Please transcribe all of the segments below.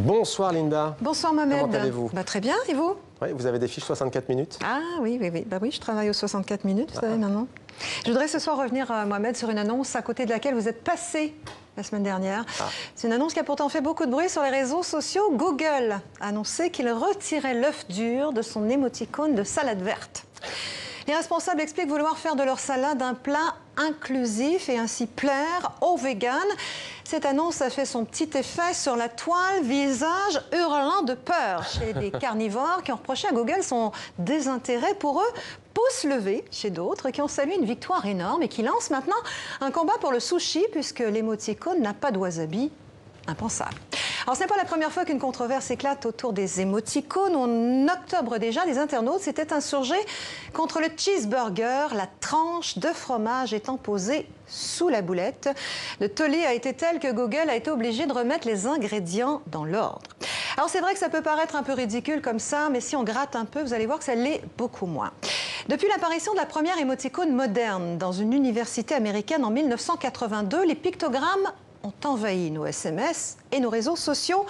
Bonsoir Linda. Bonsoir Mohamed. Comment allez-vous? Très bien, et vous? Oui, vous avez des fiches 64 minutes. Ah oui, oui, je travaille aux 64 minutes, vous savez maintenant. Je voudrais ce soir revenir, Mohamed, sur une annonce à côté de laquelle vous êtes passé la semaine dernière. C'est une annonce qui a pourtant fait beaucoup de bruit sur les réseaux sociaux. Google a annoncé qu'il retirait l'œuf dur de son émoticône de salade verte. Les responsables expliquent vouloir faire de leur salade un plat inclusif et ainsi plaire aux véganes. Cette annonce a fait son petit effet sur la toile, visage hurlant de peur chez des carnivores qui ont reproché à Google son désintérêt pour eux. Pouce levé chez d'autres qui ont salué une victoire énorme et qui lancent maintenant un combat pour le sushi puisque l'émoticône n'a pas de wasabi. Impensable. Alors, ce n'est pas la première fois qu'une controverse éclate autour des émoticônes. En octobre déjà, les internautes s'étaient insurgés contre le cheeseburger, la tranche de fromage étant posée sous la boulette. Le tollé a été tel que Google a été obligé de remettre les ingrédients dans l'ordre. Alors, c'est vrai que ça peut paraître un peu ridicule comme ça, mais si on gratte un peu, vous allez voir que ça l'est beaucoup moins. Depuis l'apparition de la première émoticône moderne dans une université américaine en 1982, les pictogrammes ont envahi nos SMS et nos réseaux sociaux.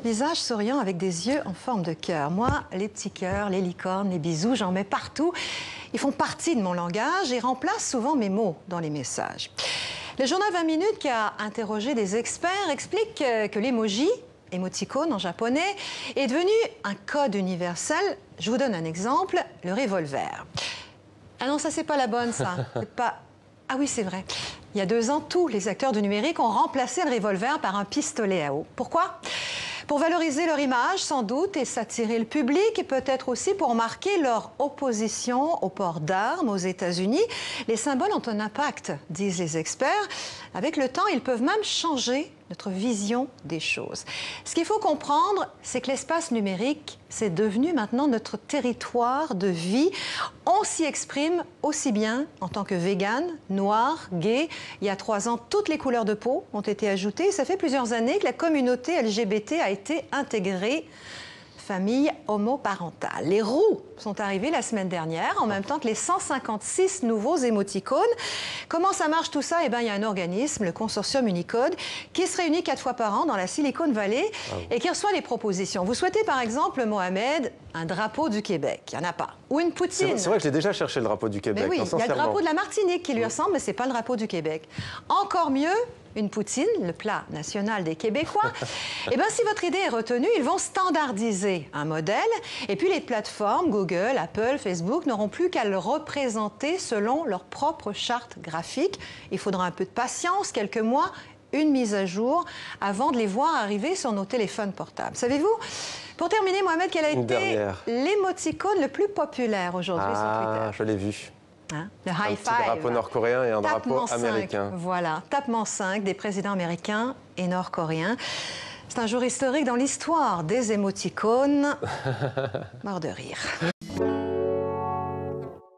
Visage souriant avec des yeux en forme de cœur. Moi, les petits cœurs, les licornes, les bisous, j'en mets partout. Ils font partie de mon langage et remplacent souvent mes mots dans les messages. Le journal 20 minutes qui a interrogé des experts explique que l'emoji, émoticône en japonais, est devenu un code universel. Je vous donne un exemple, le revolver. Ah non, ça c'est pas la bonne, ça. C'est pas... Ah oui, c'est vrai. Il y a 2 ans, tous les acteurs du numérique ont remplacé le revolver par un pistolet à eau. Pourquoi? Pour valoriser leur image, sans doute, et s'attirer le public, et peut-être aussi pour marquer leur opposition au port d'armes aux États-Unis. Les symboles ont un impact, disent les experts. Avec le temps, ils peuvent même changer notre vision des choses. Ce qu'il faut comprendre, c'est que l'espace numérique, c'est devenu maintenant notre territoire de vie. On s'y exprime aussi bien en tant que végane, noir, gay. Il y a 3 ans, toutes les couleurs de peau ont été ajoutées. Ça fait plusieurs années que la communauté LGBT a été intégrée. Famille homoparentale. Les roues sont arrivées la semaine dernière, en même temps que les 156 nouveaux émoticônes. Comment ça marche tout ça? Eh bien, il y a un organisme, le consortium Unicode, qui se réunit 4 fois par an dans la Silicon Valley et qui reçoit des propositions. Vous souhaitez, par exemple, Mohamed, un drapeau du Québec. Il n'y en a pas. Ou une poutine. C'est vrai que j'ai déjà cherché le drapeau du Québec. Mais oui, il y a le drapeau de la Martinique qui lui ressemble, mais ce n'est pas le drapeau du Québec. Encore mieux, une poutine, le plat national des Québécois. Eh bien, si votre idée est retenue, ils vont standardiser un modèle. Et puis, les plateformes, Google, Apple, Facebook, n'auront plus qu'à le représenter selon leur propre charte graphique. Il faudra un peu de patience, quelques mois, une mise à jour, avant de les voir arriver sur nos téléphones portables. Savez-vous, pour terminer, Mohamed, quel a été l'émoticône le plus populaire aujourd'hui sur Twitter? Ah, je l'ai vu. Hein? Le high five. Un drapeau nord-coréen et un drapeau américain. Voilà, tapement 5 des présidents américains et nord-coréens. C'est un jour historique dans l'histoire des émoticônes. Mort de rire.